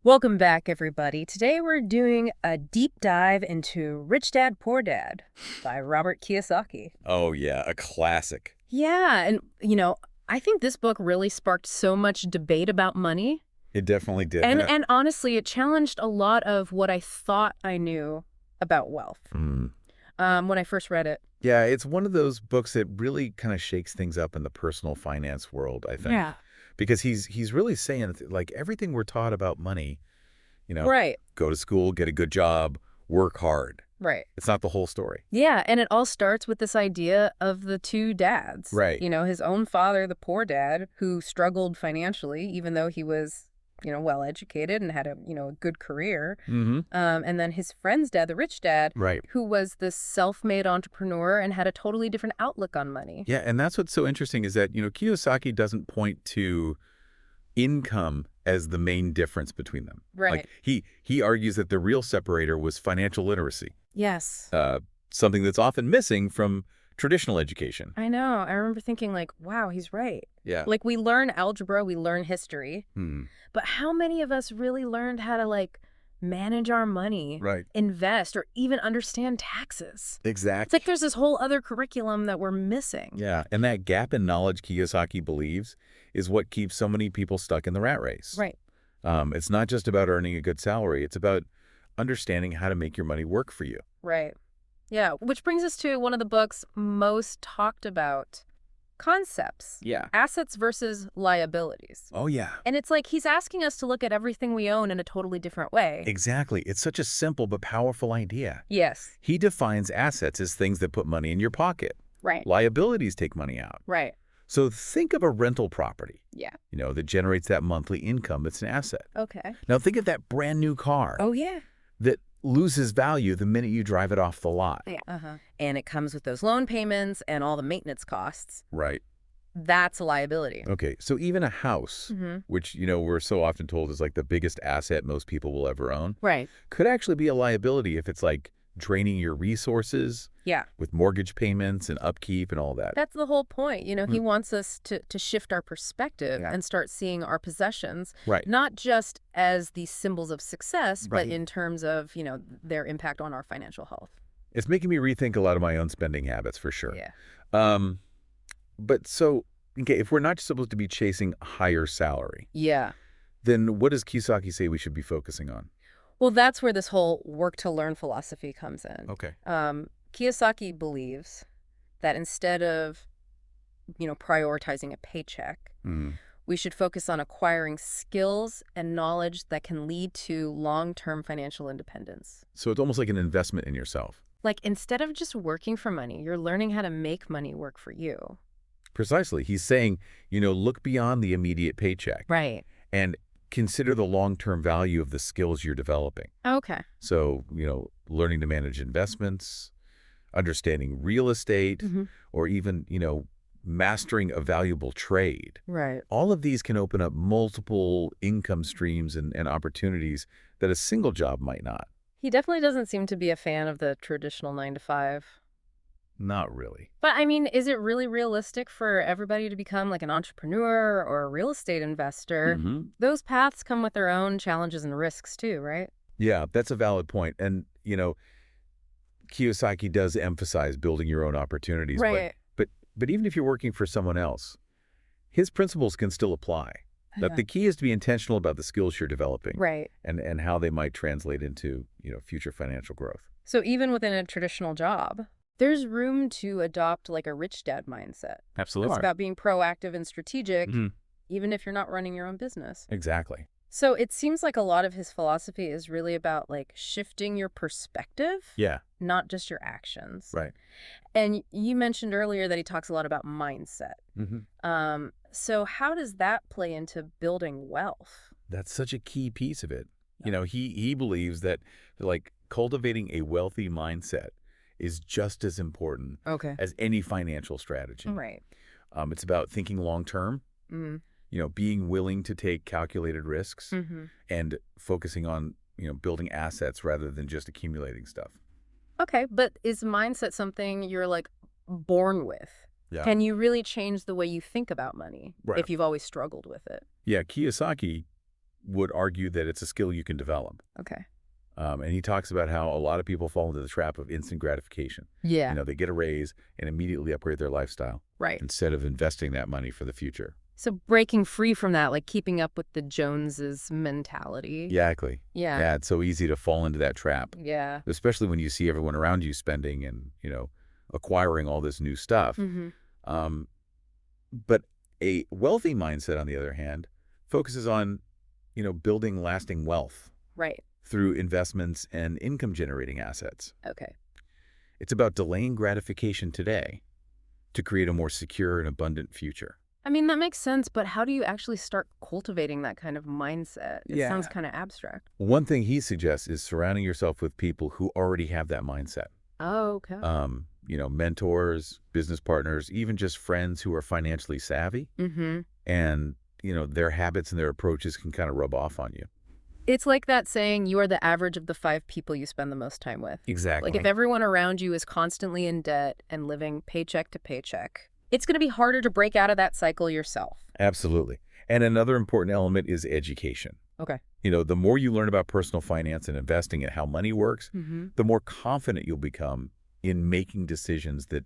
Welcome back, everybody. Today we're doing a deep dive into Rich Dad, Poor Dad by Robert Kiyosaki. Oh, yeah, a classic. Yeah, and I think this book really sparked so much debate about money. It definitely did. And honestly, it challenged a lot of what I thought I knew about wealth Mm. when I first read it. Yeah, it's one of those books that really kind of shakes things up in the personal finance world, I think. Yeah. Because he's really saying, like, everything we're taught about money, Right, go to school, get a good job, work hard. right. It's not the whole story. Yeah, and it all starts with this idea of the two dads. Right. His own father, the poor dad, who struggled financially, even though he was, well educated and had a good career. Mm-hmm. And then his friend's dad, the rich dad, Right. who was this self-made entrepreneur and had a totally different outlook on money. Yeah, and that's what's so interesting is that, Kiyosaki doesn't point to income as the main difference between them. Right. Like, he argues that the real separator was financial literacy. Yes. Something that's often missing from traditional education. I know. I remember thinking like, wow, he's right. Yeah. Like we learn algebra, we learn history, Hmm. but how many of us really learned how to manage our money, Right. invest, or even understand taxes? It's Exactly. like there's this whole other curriculum that we're missing. Yeah, and that gap in knowledge Kiyosaki believes is what keeps so many people stuck in the rat race. Right. It's not just about earning a good salary. It's about understanding how to make your money work for you. Right. Yeah, which brings us to one of the book's most talked about concepts, Yeah. assets versus liabilities. Oh, yeah. And it's like he's asking us to look at everything we own in a totally different way. Exactly. It's such a simple but powerful idea. Yes. He defines assets as things that put money in your pocket. Right. Liabilities take money out. Right. So think of a rental property, Yeah. that generates that monthly income that's an asset. Okay. Now think of that brand new car Oh, yeah. that loses value the minute you drive it off the lot. Yeah. Uh-huh. And it comes with those loan payments and all the maintenance costs. Right. That's a liability. Okay. So even a house, Mm-hmm. which, we're so often told is like the biggest asset most people will ever own, Right. could actually be a liability if it's like draining your resources Yeah. with mortgage payments and upkeep and all that. That's the whole point. He wants us to shift our perspective Yeah. and start seeing our possessions, Right. not just as these symbols of success, but Right. in terms of, their impact on our financial health. It's making me rethink a lot of my own spending habits for sure. Yeah. But so, okay, if we're not supposed to be chasing a higher salary, Yeah. then what does Kiyosaki say we should be focusing on? Well, that's where this whole work to learn philosophy comes in. Okay. Kiyosaki believes that instead of, prioritizing a paycheck, Mm. we should focus on acquiring skills and knowledge that can lead to long-term financial independence. So it's almost like an investment in yourself. Like, instead of just working for money, you're learning how to make money work for you. Precisely. He's saying, look beyond the immediate paycheck Right. and consider the long-term value of the skills you're developing. Okay. So, learning to manage investments, understanding real estate, Mm-hmm. or even, mastering a valuable trade. Right. All of these can open up multiple income streams and opportunities that a single job might not. He definitely doesn't seem to be a fan of the traditional 9 to 5. Not really. But I mean, is it really realistic for everybody to become like an entrepreneur or a real estate investor? Mm-hmm. Those paths come with their own challenges and risks too, right? Yeah, that's a valid point. And, Kiyosaki does emphasize building your own opportunities. Right. But even if you're working for someone else, his principles can still apply. That the key is to be intentional about the skills you're developing. Right. And how they might translate into, future financial growth. So even within a traditional job, there's room to adopt like a rich dad mindset. Absolutely. It's about being proactive and strategic, Mhm. even if you're not running your own business. Exactly. So it seems like a lot of his philosophy is really about like shifting your perspective, Yeah, not just your actions. right. And you mentioned earlier that he talks a lot about mindset. Mm-hmm. So how does that play into building wealth? That's such a key piece of it. Yeah. He believes that like cultivating a wealthy mindset is just as important Okay. as any financial strategy. Right. It's about thinking long term, Mm-hmm. Being willing to take calculated risks Mm-hmm. and focusing on, building assets rather than just accumulating stuff. Okay, but is mindset something you're like born with? Yeah. Can you really change the way you think about money Right. if you've always struggled with it? Yeah, Kiyosaki would argue that it's a skill you can develop. Okay. And he talks about how a lot of people fall into the trap of instant gratification. Yeah. They get a raise and immediately upgrade their lifestyle Right. instead of investing that money for the future. So breaking free from that, like keeping up with the Joneses mentality. Exactly. Yeah. Yeah, it's so easy to fall into that trap, Yeah. especially when you see everyone around you spending and, acquiring all this new stuff. Mm-hmm. But a wealthy mindset, on the other hand, focuses on, building lasting wealth Right. through investments and income-generating assets. Okay. It's about delaying gratification today to create a more secure and abundant future. I mean, that makes sense, but how do you actually start cultivating that kind of mindset? It Yeah. sounds kind of abstract. One thing he suggests is surrounding yourself with people who already have that mindset. Oh, okay. Mentors, business partners, even just friends who are financially savvy. Mm-hmm. And, their habits and their approaches can kind of rub off on you. It's like that saying, you are the average of the 5 people you spend the most time with. Exactly. Like if everyone around you is constantly in debt and living paycheck to paycheck, it's going to be harder to break out of that cycle yourself. Absolutely. And another important element is education. Okay. The more you learn about personal finance and investing and how money works, Mm-hmm. the more confident you'll become in making decisions that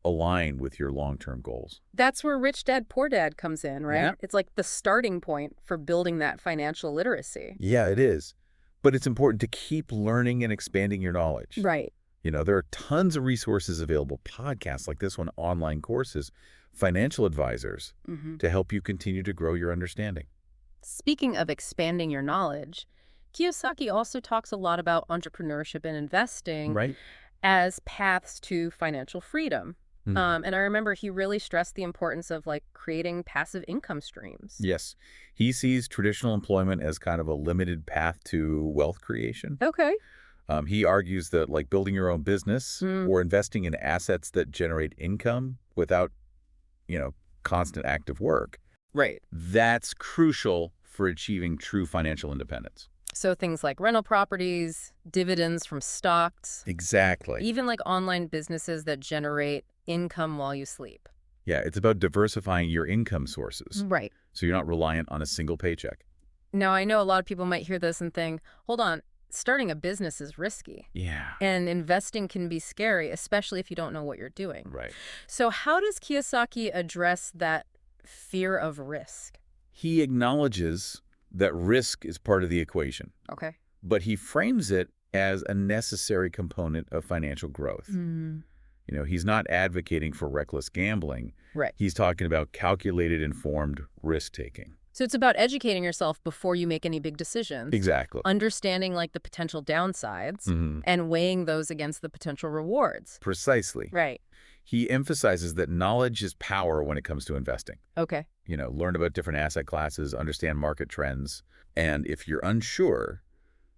align with your long-term goals. That's where Rich Dad, Poor Dad comes in, right? Yeah. It's like the starting point for building that financial literacy. Yeah, it is. But it's important to keep learning and expanding your knowledge. Right. There are tons of resources available, podcasts like this one, online courses, financial advisors Mm-hmm. to help you continue to grow your understanding. Speaking of expanding your knowledge, Kiyosaki also talks a lot about entrepreneurship and investing Right? as paths to financial freedom. Mhm. And I remember he really stressed the importance of creating passive income streams. Yes. He sees traditional employment as kind of a limited path to wealth creation. Okay. He argues that building your own business or investing in assets that generate income without, constant active work, Right. that's crucial for achieving true financial independence. So things like rental properties, dividends from stocks, Exactly. even online businesses that generate income while you sleep. Yeah, it's about diversifying your income sources Right. so you're not reliant on a single paycheck. Now, I know a lot of people might hear this and think, hold on, starting a business is risky. Yeah. And investing can be scary, especially if you don't know what you're doing. Right. So how does Kiyosaki address that fear of risk? He acknowledges that risk is part of the equation, Okay. but he frames it as a necessary component of financial growth. He's not advocating for reckless gambling. Right. He's talking about calculated, informed risk-taking. So it's about educating yourself before you make any big decisions. Exactly. Understanding the potential downsides Mhm. and weighing those against the potential rewards. Precisely. Right. He emphasizes that knowledge is power when it comes to investing. Okay. Learn about different asset classes, understand market trends, and if you're unsure,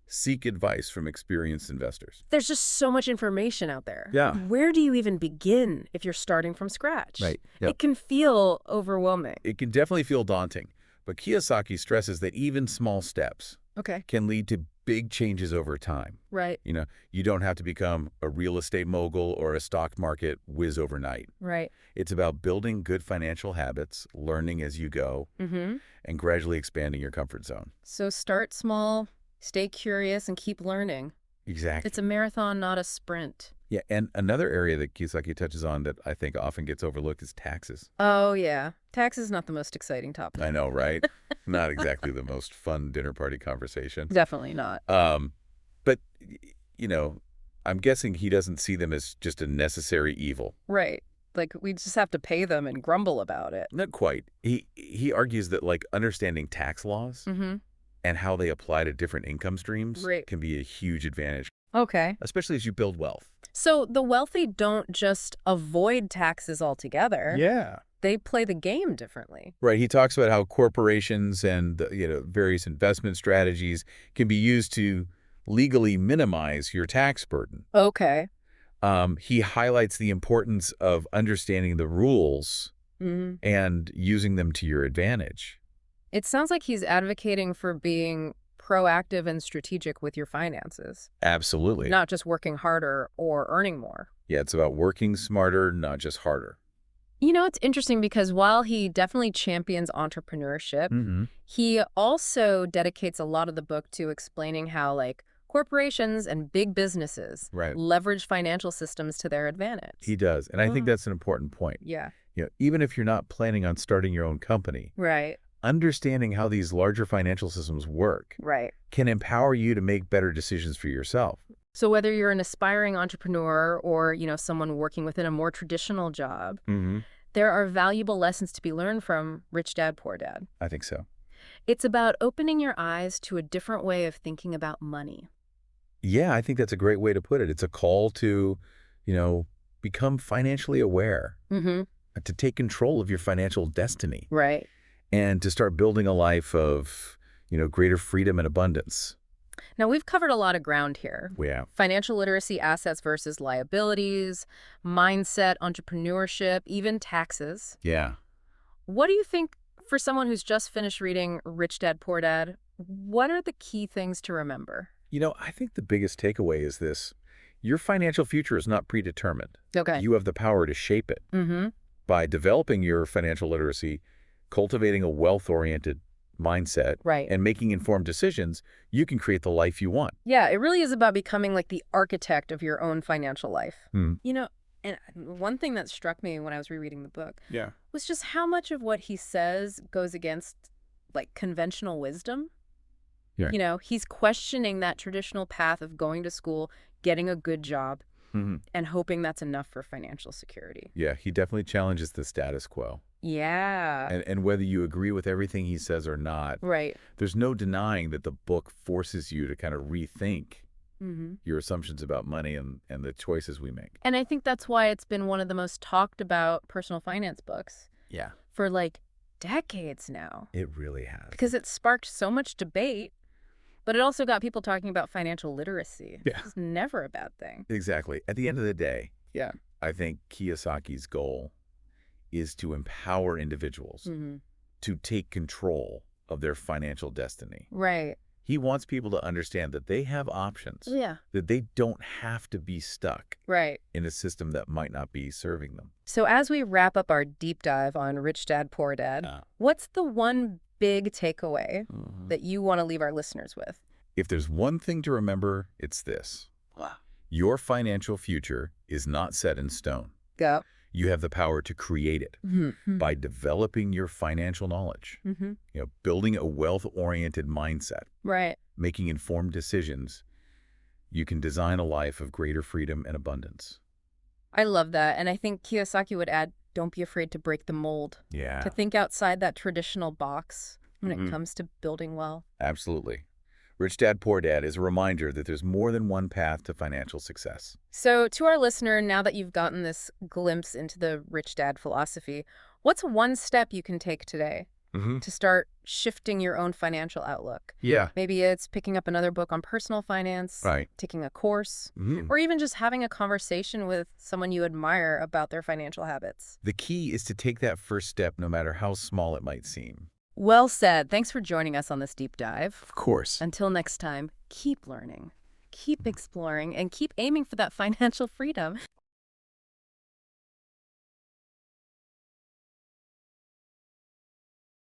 seek advice from experienced investors. There's just so much information out there. Yeah. Where do you even begin if you're starting from scratch? Right. Yep. It can feel overwhelming. It can definitely feel daunting, but Kiyosaki stresses that even small steps Okay. can lead to big changes over time. Right. You don't have to become a real estate mogul or a stock market whiz overnight. Right. It's about building good financial habits, learning as you go, Mm-hmm. and gradually expanding your comfort zone. So start small, stay curious, and keep learning. Exactly. It's a marathon, not a sprint. Yeah, and another area that Kiyosaki touches on that I think often gets overlooked is taxes. Oh, yeah. Tax is not the most exciting topic. I know, right? Not exactly the most fun dinner party conversation. Definitely not. But, I'm guessing he doesn't see them as just a necessary evil. Right. We just have to pay them and grumble about it. Not quite. He argues that, understanding tax laws Mm-hmm. and how they apply to different income streams Right. can be a huge advantage, Okay. especially as you build wealth. So the wealthy don't just avoid taxes altogether. Yeah. They play the game differently. Right. He talks about how corporations and various investment strategies can be used to legally minimize your tax burden. Okay. He highlights the importance of understanding the rules Mm-hmm. and using them to your advantage. It sounds like he's advocating for being proactive and strategic with your finances, Absolutely. not just working harder or earning more. Yeah, it's about working smarter, not just harder. It's interesting because while he definitely champions entrepreneurship, Hmm. he also dedicates a lot of the book to explaining how, like, corporations and big businesses Right. leverage financial systems to their advantage. He does. And I think Mm. that's an important point. Yeah. Even if you're not planning on starting your own company, Right. understanding how these larger financial systems work Right. can empower you to make better decisions for yourself. So whether you're an aspiring entrepreneur or, someone working within a more traditional job, Hmm. there are valuable lessons to be learned from Rich Dad, Poor Dad. I think so. It's about opening your eyes to a different way of thinking about money. Yeah, I think that's a great way to put it. It's a call to, you know, become financially aware, Mm-hmm. to take control of your financial destiny, Right. and to start building a life of, greater freedom and abundance. Now, we've covered a lot of ground here. Yeah. Financial literacy, assets versus liabilities, mindset, entrepreneurship, even taxes. Yeah. What do you think for someone who's just finished reading Rich Dad, Poor Dad? What are the key things to remember? I think the biggest takeaway is this. Your financial future is not predetermined. Okay. You have the power to shape it. Mm-hmm. By developing your financial literacy, cultivating a wealth-oriented mindset, Right. and making informed decisions, you can create the life you want. Yeah, it really is about becoming like the architect of your own financial life. Hmm. And one thing that struck me when I was rereading the book Yeah. was just how much of what he says goes against like conventional wisdom. Yeah. He's questioning that traditional path of going to school, getting a good job, Hmm. and hoping that's enough for financial security. Yeah, he definitely challenges the status quo. Yeah. And whether you agree with everything he says or not, Right. there's no denying that the book forces you to kind of rethink Mm-hmm. your assumptions about money and the choices we make. And I think that's why it's been one of the most talked about personal finance books Yeah, for like decades now, it really has. because it sparked so much debate, but it also got people talking about financial literacy. Yeah. It's never a bad thing. Exactly. At the end of the day, Yeah. I think Kiyosaki's goal is to empower individuals Mm-hmm. to take control of their financial destiny. Right. He wants people to understand that they have options, Yeah. that they don't have to be stuck Right. in a system that might not be serving them. So as we wrap up our deep dive on Rich Dad, Poor Dad, what's the one big takeaway that you want to leave our listeners with? If there's one thing to remember, it's this. Wow. Your financial future is not set in stone. Go. You have the power to create it Mm-hmm. by developing your financial knowledge, Mm-hmm. building a wealth-oriented mindset, Right. making informed decisions. You can design a life of greater freedom and abundance. I love that. And I think Kiyosaki would add, don't be afraid to break the mold, Yeah, to think outside that traditional box when Mhm. it comes to building wealth. absolutely. Rich Dad, Poor Dad is a reminder that there's more than one path to financial success. So to our listener, now that you've gotten this glimpse into the Rich Dad philosophy, what's one step you can take today to start shifting your own financial outlook? Yeah, Maybe it's picking up another book on personal finance, right. taking a course, Mhm. or even just having a conversation with someone you admire about their financial habits. The key is to take that first step no matter how small it might seem. Well said. Thanks for joining us on this deep dive. Of course. Until next time, keep learning, keep exploring, and keep aiming for that financial freedom.